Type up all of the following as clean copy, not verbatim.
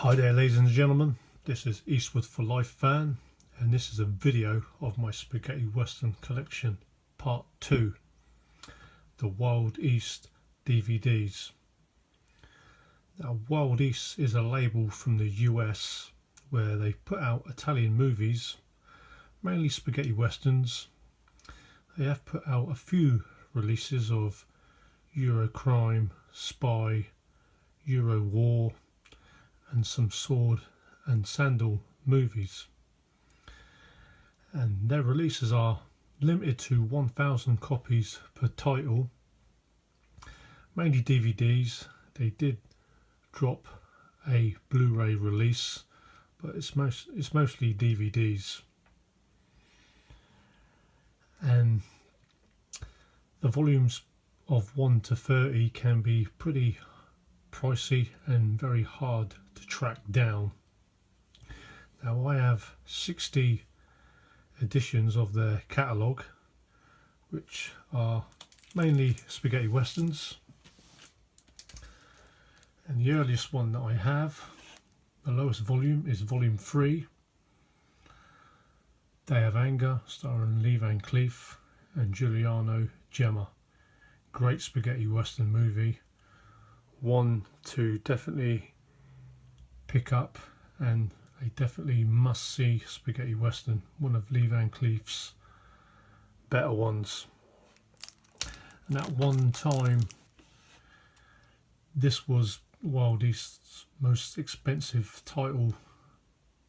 Hi there ladies and gentlemen, this is Eastwood for Life fan, and this is a video of my Spaghetti Western collection part 2, the Wild East DVDs. Now Wild East is a label from the US where they put out Italian movies, mainly spaghetti westerns. They have put out a few releases of Eurocrime, spy, Euro war and some sword and sandal movies, and their releases are limited to 1,000 copies per title, mainly DVDs. They did drop a Blu-ray release, but it's mostly DVDs, and the volumes of 1 to 30 can be pretty pricey and very hard to track down. Now I have 60 editions of their catalogue, which are mainly spaghetti westerns, and the earliest one that I have, the lowest volume, is volume 3, Day of Anger, starring Lee Van Cleef and Giuliano Gemma. Great spaghetti western movie, one to definitely pick up, and a definitely must see spaghetti western, one of Lee Van Cleef's better ones. And at one time this was Wild East's most expensive title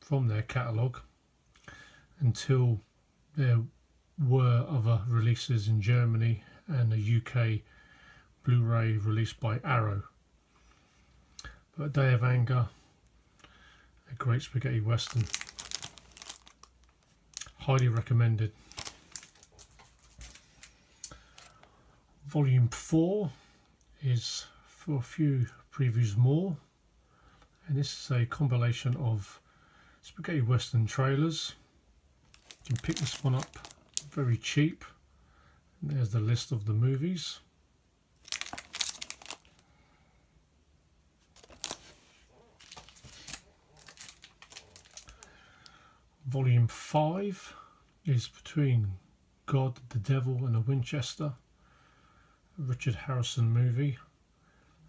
from their catalogue, until there were other releases in Germany and a UK Blu-ray released by Arrow. But Day of Anger, a great spaghetti western, highly recommended. Volume 4 is for a few previews more, and this is a compilation of spaghetti western trailers. You can pick this one up very cheap, and there's the list of the movies. Volume 5 is Between God, the Devil and a Winchester, a Richard Harrison movie,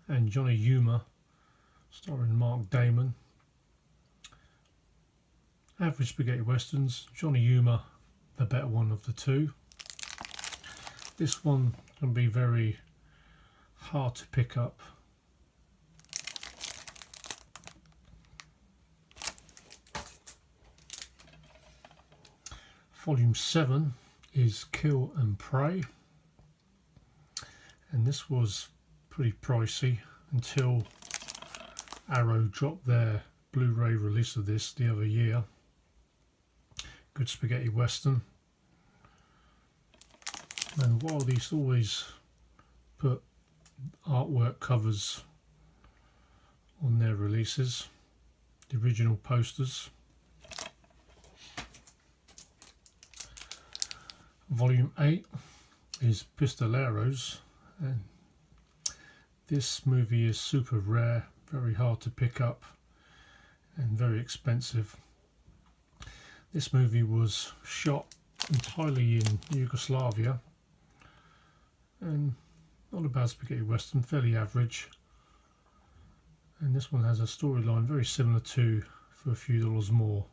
and Johnny Yuma, starring Mark Damon. Average spaghetti westerns, Johnny Yuma the better one of the two. This one can be very hard to pick up. Volume 7 is Kill and Pray, and this was pretty pricey until Arrow dropped their Blu-ray release of this the other year. Good spaghetti western, and Wild East always put artwork covers on their releases, the original posters. Volume 8 is Pistoleros, and this movie is super rare, very hard to pick up and very expensive. This movie was shot entirely in Yugoslavia, and not a bad spaghetti western, fairly average. And this one has a storyline very similar to For a Few Dollars More,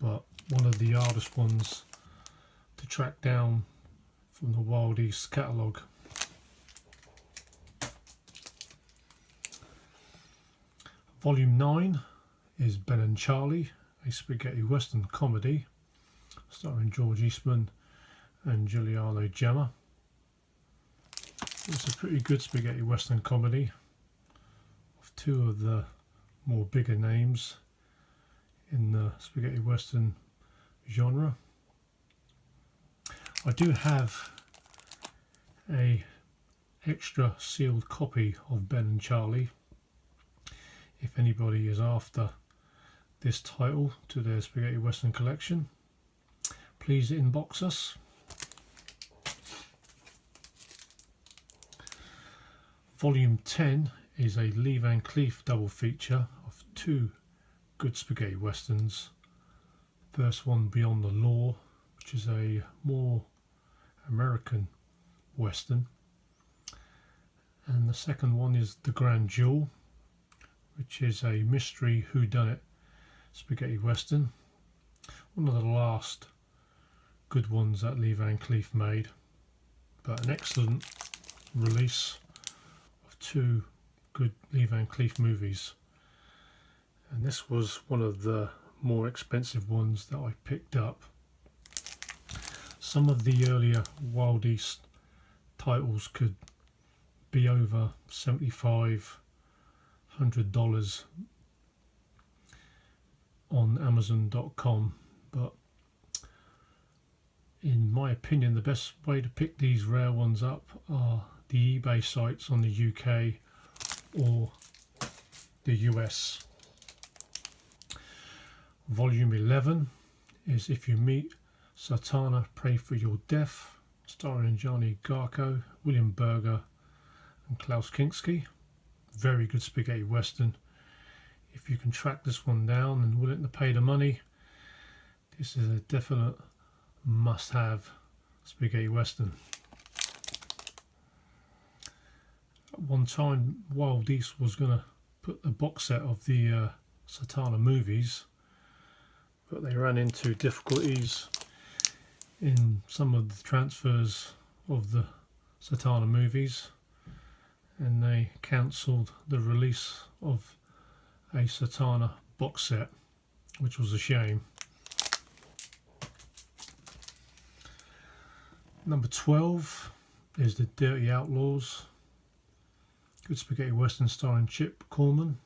but one of the hardest ones to track down from the Wild East catalogue. Volume 9 is Ben and Charlie, a spaghetti western comedy starring George Eastman and Giuliano Gemma. It's a pretty good spaghetti western comedy of two of the more bigger names in the spaghetti western genre. I do have a extra sealed copy of Ben and Charlie if anybody is after this title to their spaghetti western collection. Please inbox us. Volume 10 is a Lee Van Cleef double feature of two good spaghetti westerns. First one, Beyond the Law, which is a more American western, and the second one is The Grand Jewel, which is a mystery whodunit spaghetti western. One of the last good ones that Lee Van Cleef made, but an excellent release of two good Lee Van Cleef movies. And this was one of the more expensive ones that I picked up. Some of the earlier Wild East titles could be over $75–100 on Amazon.com, but in my opinion the best way to pick these rare ones up are the eBay sites on the UK or the US. Volume 11 is If You Meet Satana, Pray for Your Death, starring Johnny Garco, William Berger and Klaus Kinski. Very good spaghetti western. If you can track this one down and willing to pay the money, this is a definite must-have spaghetti western. At one time Wild East was going to put the box set of the Satana movies, but they ran into difficulties in some of the transfers of the Satana movies, and they cancelled the release of a Satana box set, which was a shame. Number 12 is The Dirty Outlaws, good spaghetti western starring Chip Corman,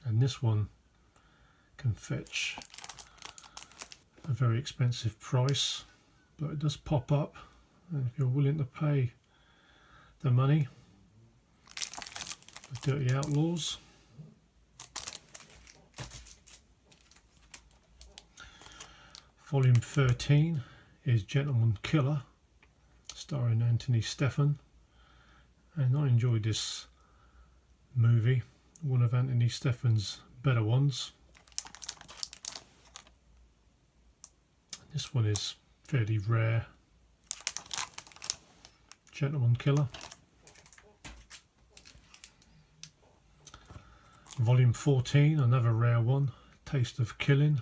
and this one can fetch a very expensive price, but it does pop up, and if you're willing to pay the money, The Dirty Outlaws. Volume 13 is Gentleman Killer, starring Anthony Stephan, and I enjoyed this movie, one of Anthony Stephan's better ones. This one is fairly rare. Gentleman Killer. Volume 14, another rare one, Taste of Killing,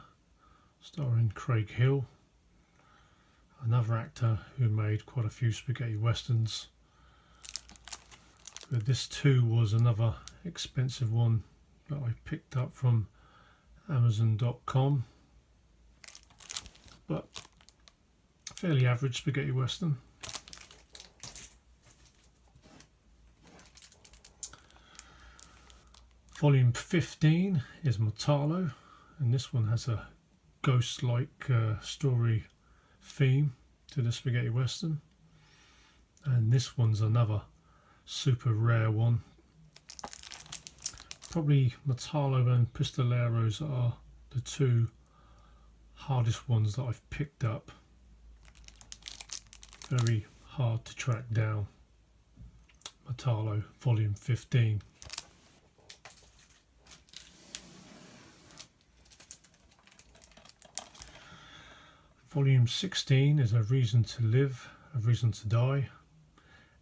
starring Craig Hill, another actor who made quite a few spaghetti westerns. But this too was another expensive one that I picked up from Amazon.com, but fairly average spaghetti western. Volume 15 is Metallo, and this one has a ghost-like story theme to the spaghetti western, and this one's another super rare one. Probably Metallo and Pistoleros are the two hardest ones that I've picked up. Very hard to track down. Metallo Volume 15. Volume 16 is A Reason to Live, A Reason to Die.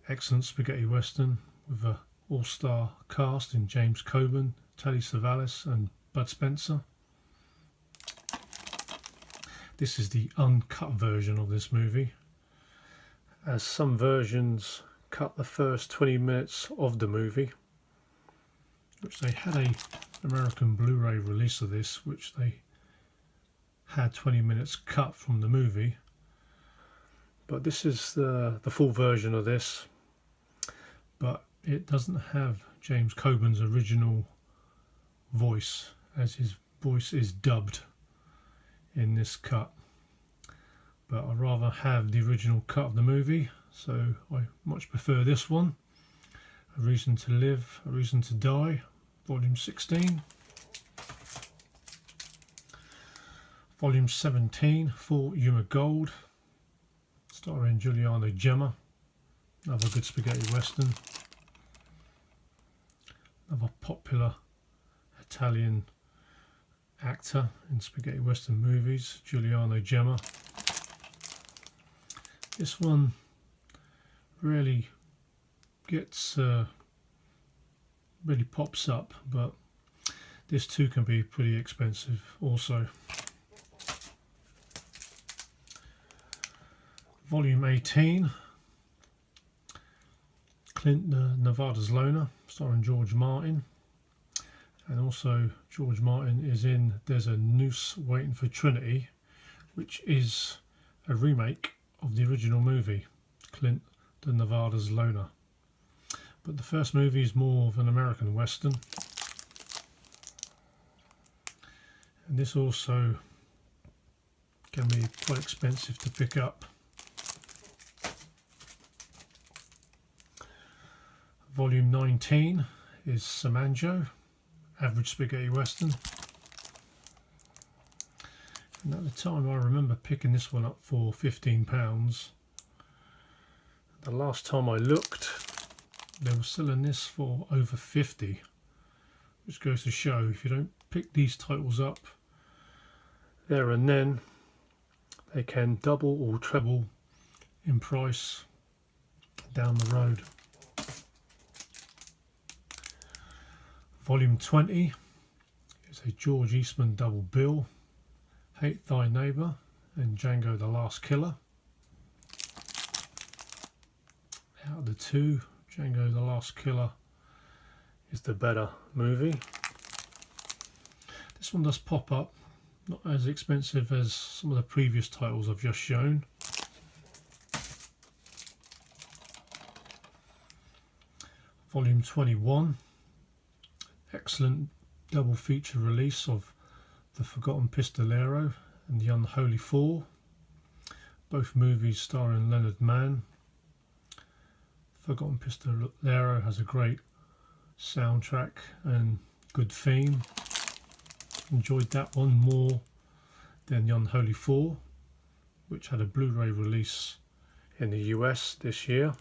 Excellent spaghetti western with an all-star cast in James Coburn, Telly Savalas and Bud Spencer. This is the uncut version of this movie, as some versions cut the first 20 minutes of the movie, which they had a American Blu-ray release of this, which they had 20 minutes cut from the movie, but this is the full version of this, but it doesn't have James Coburn's original voice, as his voice is dubbed in this cut. But I'd rather have the original cut of the movie, so I much prefer this one. A Reason to Live, A Reason to Die, Volume 16. Volume 17, For Yuma Gold, starring Giuliano Gemma, another good spaghetti western. another popular Italian actor in spaghetti western movies, Giuliano Gemma. This one really gets really pops up, but this too can be pretty expensive also. Volume 18, Clint Nevada's Loner, starring George Martin. And also George Martin is in There's a Noose Waiting for Trinity, which is a remake of the original movie, Clint the Nevada's Loner. But the first movie is more of an American Western. And this also can be quite expensive to pick up. Volume 19 is Samanjo, average spaghetti western. And at the time I remember picking this one up for £15. The last time I looked, they were selling this for over 50, which goes to show if you don't pick these titles up there and then, they can double or treble in price down the road. Volume 20 is a George Eastman double bill, Hate Thy Neighbour and Django the Last Killer. Out of the two, Django the Last Killer is the better movie. This one does pop up, not as expensive as some of the previous titles I've just shown. Volume 21, excellent double feature release of The Forgotten Pistolero and The Unholy Four, both movies starring Leonard Mann. Forgotten Pistolero has a great soundtrack and good theme. Enjoyed that one more than The Unholy Four, which had a Blu-ray release in the US this year.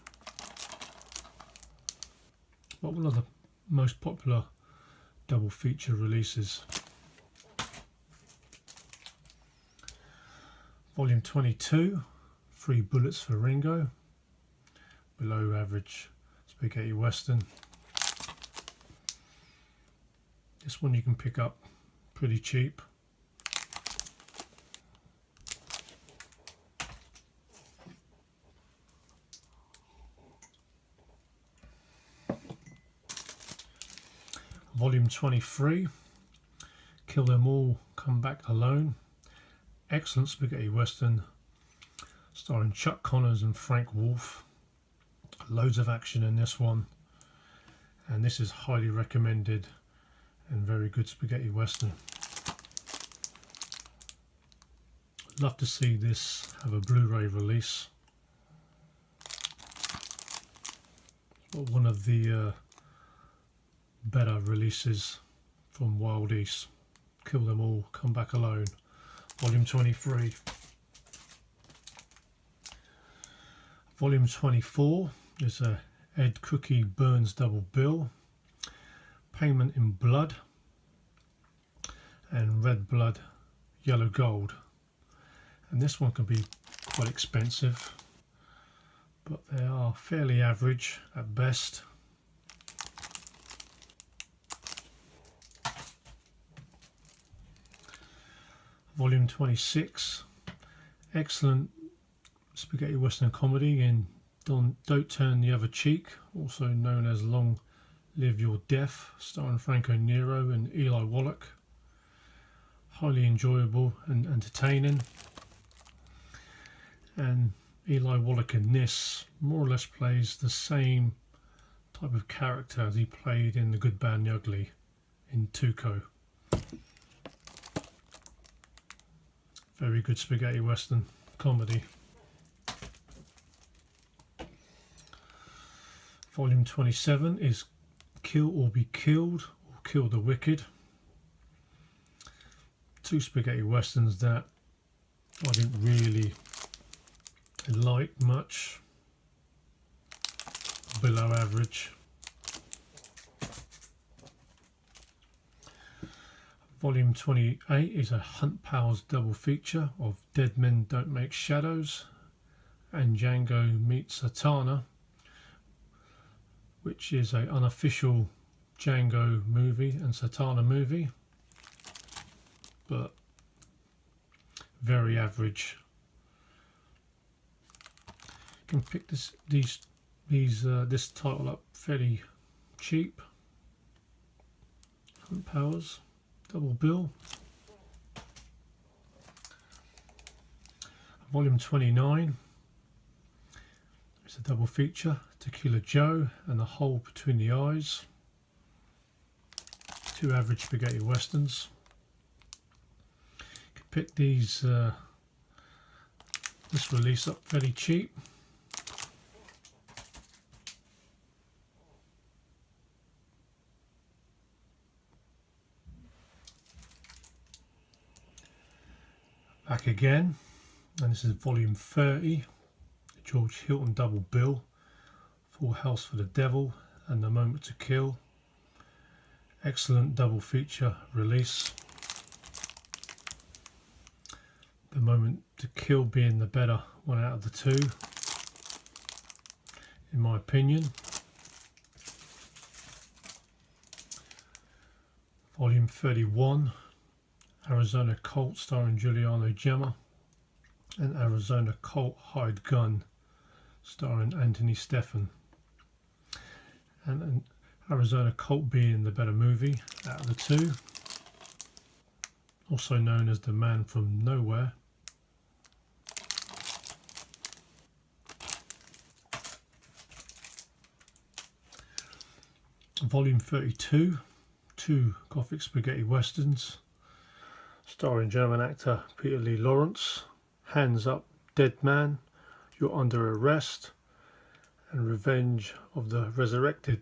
But one of the most popular double feature releases. Volume 22, Three Bullets for Ringo, below average spaghetti western. This one you can pick up pretty cheap. Volume 23, Kill Them All, Come Back Alone, excellent spaghetti western starring Chuck Connors and Frank Wolf. Loads of action in this one, and this is highly recommended and very good spaghetti western. I'd love to see this have a Blu-ray release. It's one of the better releases from Wild East. Kill Them All, Come Back Alone, Volume 23. Volume 24 is a Ed Cookie Burns double bill, Payment in Blood and Red Blood, Yellow Gold. And this one can be quite expensive, but they are fairly average at best. Volume 26, excellent spaghetti western comedy in Don't Turn the Other Cheek, also known as Long Live Your Death, starring Franco Nero and Eli Wallach. Highly enjoyable and entertaining. And Eli Wallach in this more or less plays the same type of character as he played in The Good, Bad and the Ugly in Tuco. Very good spaghetti western comedy. Volume 27 is Kill or Be Killed, or Kill the Wicked. Two spaghetti westerns that I didn't really like much, below average. Volume 28 is a Hunt Powers double feature of Dead Men Don't Make Shadows and Django Meets Zatanna, which is an unofficial Django movie and Zatanna movie, but very average. You can pick this title up fairly cheap. Hunt Powers double bill. Volume 29 is a double feature, Tequila Joe and The Hole Between the Eyes. Two average spaghetti westerns. You can pick this release up fairly cheap. Back again, and this is volume 30, George Hilton double bill, Full House for the Devil and The Moment to Kill. Excellent double feature release. The Moment to Kill being the better one out of the two, in my opinion. Volume 31, Arizona Colt starring Giuliano Gemma, and Arizona Colt Hired Gun starring Anthony Stephan. And Arizona Colt being the better movie out of the two, also known as The Man from Nowhere. Volume 32, two Gothic spaghetti westerns starring German actor Peter Lee Lawrence, Hands Up, Dead Man, You're Under Arrest, and Revenge of the Resurrected.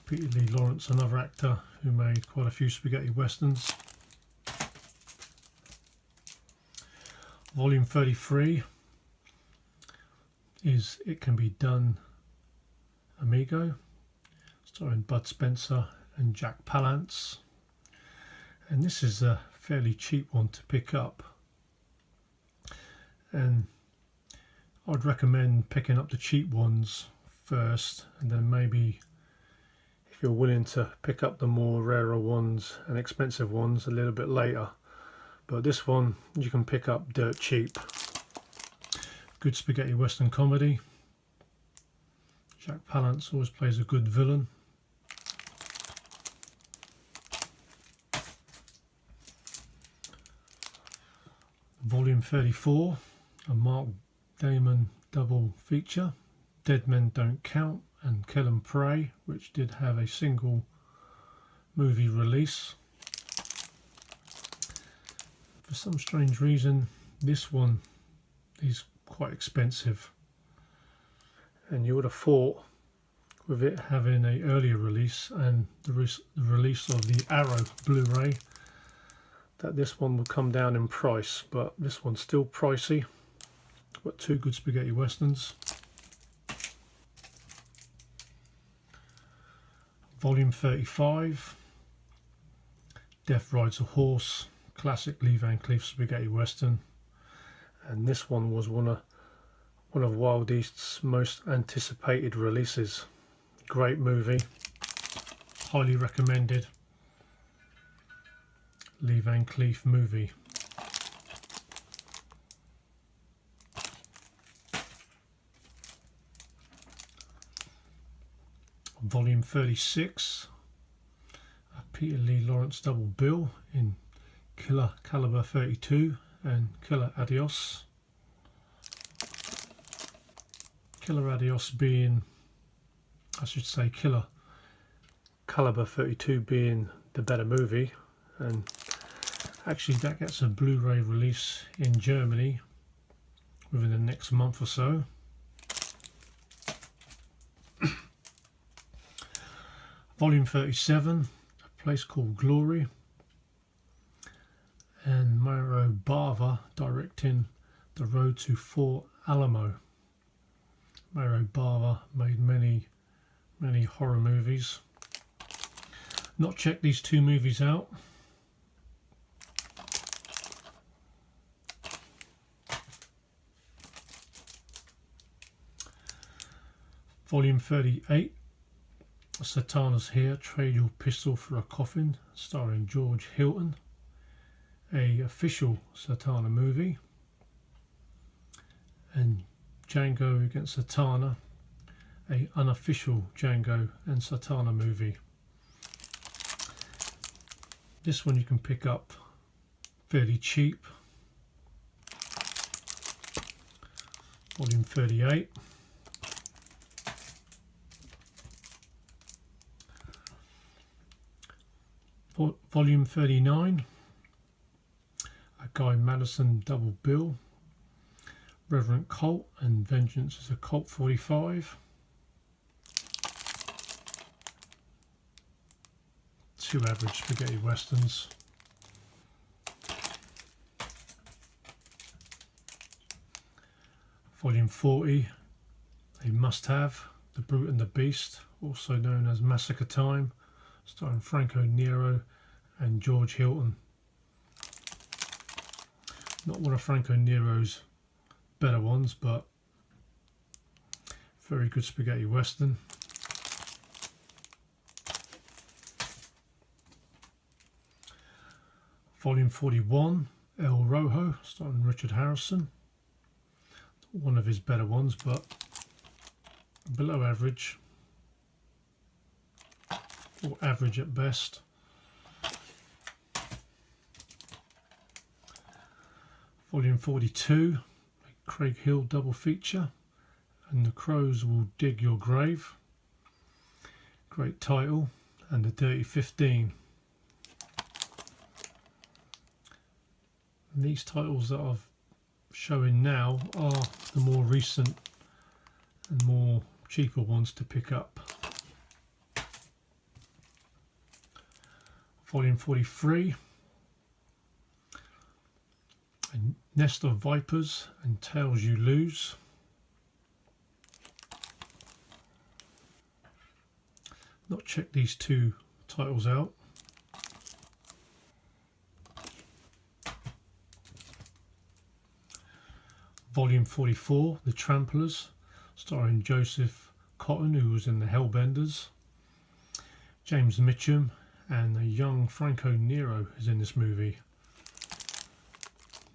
Peter Lee Lawrence, another actor who made quite a few spaghetti westerns. Volume 33 is It Can Be Done, Amigo, starring Bud Spencer and Jack Palance, and this is a fairly cheap one to pick up, and I'd recommend picking up the cheap ones first, and then maybe if you're willing to pick up the more rarer ones and expensive ones a little bit later. But this one you can pick up dirt cheap. Good spaghetti western comedy. Jack Palance always plays a good villain. Volume 34, a Mark Damon double feature, Dead Men Don't Count and Kill and Pray, which did have a single movie release. For some strange reason, this one is quite expensive, and you would have thought with it having an earlier release and the release of the Arrow Blu-ray that this one would come down in price, but this one's still pricey. Got two good spaghetti westerns. Volume 35, Death Rides a Horse, classic Lee Van Cleef spaghetti western, and this one was one of Wild East's most anticipated releases. Great movie, highly recommended. Lee Van Cleef movie. Volume 36, a Peter Lee Lawrence double bill in Killer Caliber 32 and Killer Adios. Killer Adios being, I should say, Killer Caliber 32 being the better movie, and actually that gets a Blu-ray release in Germany within the next month or so. Volume 37, A Place Called Glory, and Mario Bava directing The Road to Fort Alamo. Mario Bava made many many horror movies. Not checked these two movies out. Volume 38, Satana's Here, Trade Your Pistol for a Coffin, starring George Hilton, a official Satana movie, and Django Against Satana, a unofficial Django and Satana movie. This one you can pick up fairly cheap. Volume 38. Volume 39, a Guy Madison double bill, Reverend Cult and Vengeance is a Cult 45. Two average spaghetti westerns. Volume 40, a must-have, The Brute and the Beast, also known as Massacre Time, starring Franco Nero and George Hilton. Not one of Franco Nero's better ones, but very good spaghetti western. Volume 41, El Rojo, starring Richard Harrison. One of his better ones, but below average, or average at best. Volume 42, a Craig Hill double feature, and The Crows Will Dig Your Grave. Great title, and The Dirty 15. And these titles that I've showing now are the more recent and more cheaper ones to pick up. Volume 43, A Nest of Vipers and Tales You Lose. Not checked these two titles out. Volume 44, The Tramplers, starring Joseph Cotton, who was in The Hellbenders. James Mitchum and a young Franco Nero is in this movie.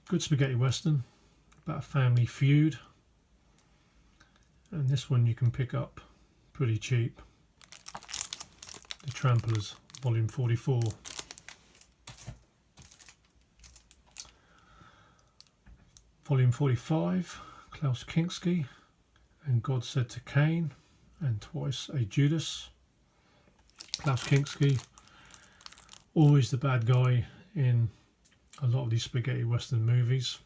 Good spaghetti western about a family feud, and this one you can pick up pretty cheap. The Tramplers, Volume 44. Volume 45, Klaus Kinski and God Said to Cain and Twice a Judas. Klaus Kinski, always the bad guy in a lot of these spaghetti western movies.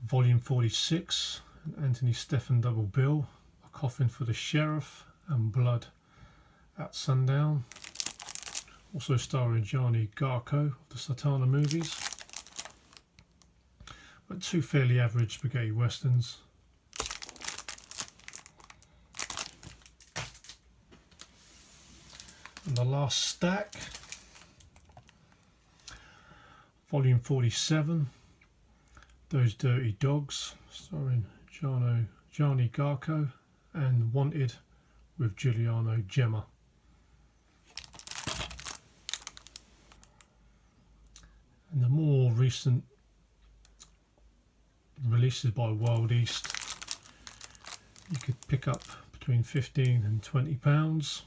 Volume 46, an Anthony Stephan double bill, A Coffin for the Sheriff and Blood at Sundown. Also starring Gianni Garco of the Satana movies. But two fairly average spaghetti westerns. And the last stack, Volume 47, Those Dirty Dogs, starring Gianni Garco and Wanted with Giuliano Gemma. And the more recent releases by Wild East, you could pick up between £15 and £20,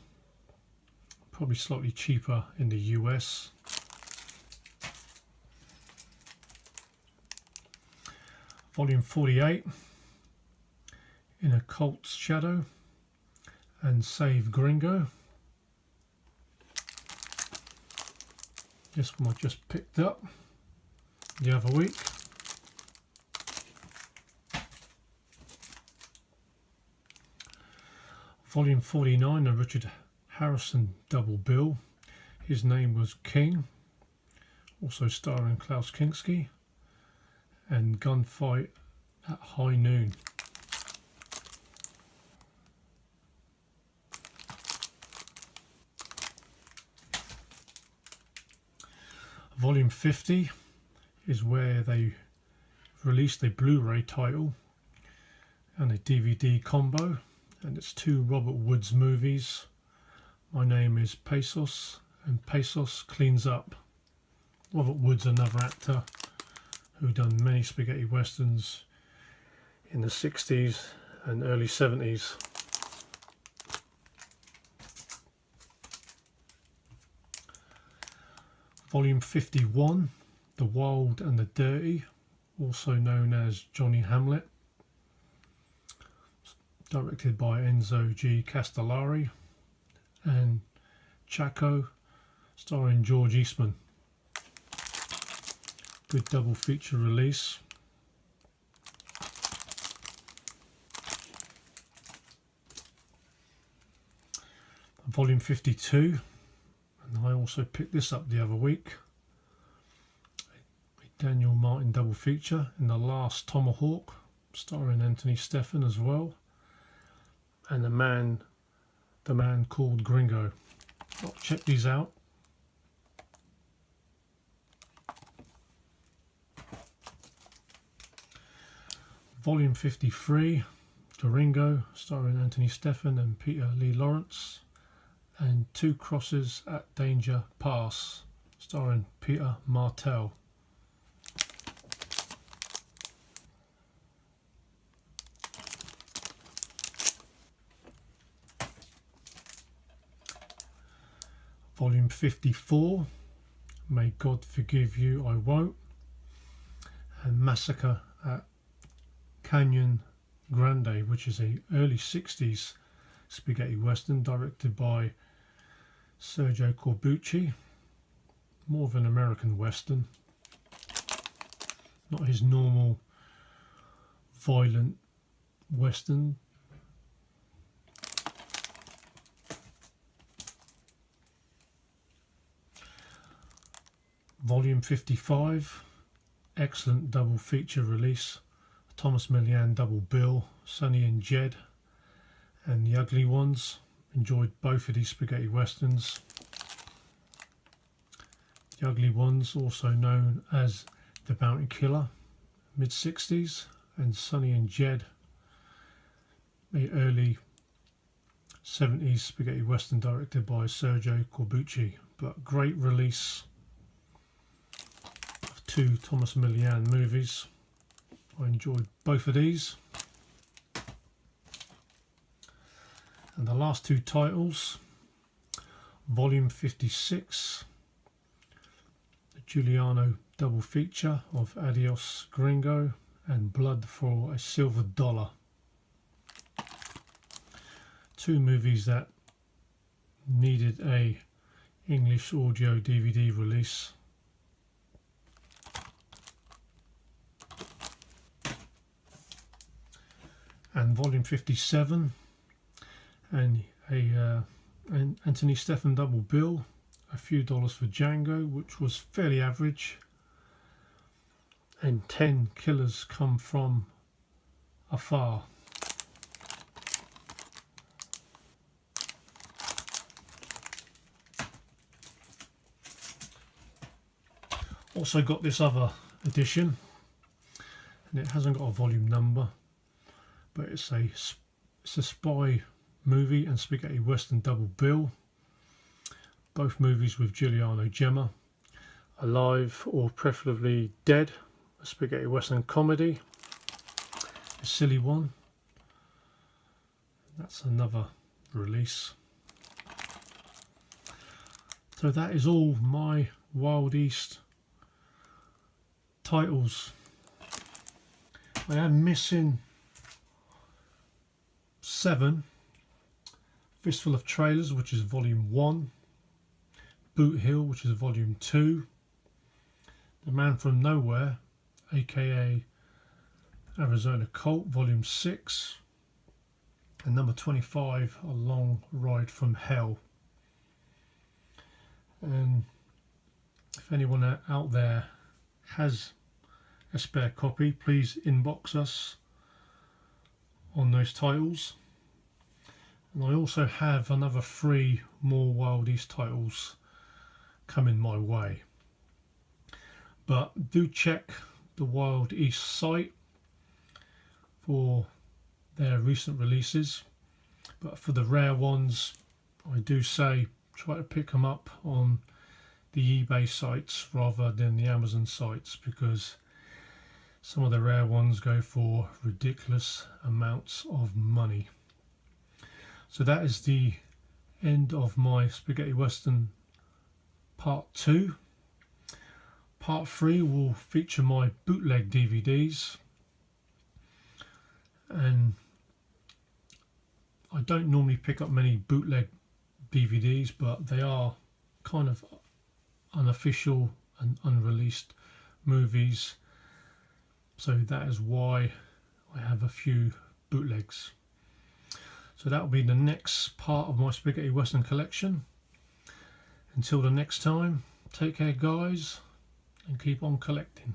probably slightly cheaper in the US. Volume 48, In a Cult's Shadow and Save Gringo. This one I just picked up the other week. Volume 49, a Richard Harrison double bill. His name was King, also starring Klaus Kinski and Gunfight at High Noon. Volume 50 is where they released a Blu-ray title and a DVD combo, and it's two Robert Woods movies. My Name is Pesos and Pesos Cleans Up. Robert Woods, another actor who done many spaghetti westerns in the 60s and early 70s. Volume 51, The Wild and the Dirty, also known as Johnny Hamlet, directed by Enzo G. Castellari, and Chaco, starring George Eastman. Good double feature release. Volume 52, and I also picked this up the other week. A Daniel Martin double feature in The Last Tomahawk, starring Anthony Stephan as well, and the man called Gringo. I'll check these out. Volume 53, Durango, starring Anthony Stephan and Peter Lee Lawrence, and Two Crosses at Danger Pass, starring Peter Martell. Volume 54, May God Forgive You, I Won't, and Massacre at Canyon Grande, which is a early 60s spaghetti western directed by Sergio Corbucci. More of an American western, not his normal violent western. Volume 55, excellent double feature release, Thomas Millian double bill, Sonny and Jed and The Ugly Ones. Enjoyed both of these spaghetti westerns. The Ugly Ones, also known as The Bounty Killer, mid-60s, and Sonny and Jed, the early 70s spaghetti western directed by Sergio Corbucci. But great release of two Thomas Millian movies. I enjoyed both of these. And the last two titles, Volume 56, the Giuliano double feature of Adios Gringo and Blood for a Silver Dollar. Two movies that needed a English audio DVD release. And Volume 57, and an Anthony Stephan double bill, a few dollars for Django, which was fairly average, and 10 Killers Come From Afar. Also got this other edition, and it hasn't got a volume number, but it's a spy movie and spaghetti western double bill. Both movies with Giuliano Gemma. Alive or Preferably Dead, a spaghetti western comedy, a silly one. That's another release. So that is all my Wild East titles. I am missing 7, Fistful of Trailers, which is volume 1, Boot Hill, which is volume 2, The Man From Nowhere, aka Arizona Cult, volume 6, and number 25, A Long Ride From Hell. And if anyone out there has a spare copy, please inbox us on those titles. And I also have another 3 more Wild East titles coming my way. But do check the Wild East site for their recent releases. But for the rare ones, I do say try to pick them up on the eBay sites rather than the Amazon sites, because some of the rare ones go for ridiculous amounts of money. So that is the end of my Spaghetti Western part 2. Part 3 will feature my bootleg DVDs, and I don't normally pick up many bootleg DVDs, but they are kind of unofficial and unreleased movies, so that is why I have a few bootlegs. So that will be the next part of my Spaghetti Western collection. Until the next time, take care guys, and keep on collecting.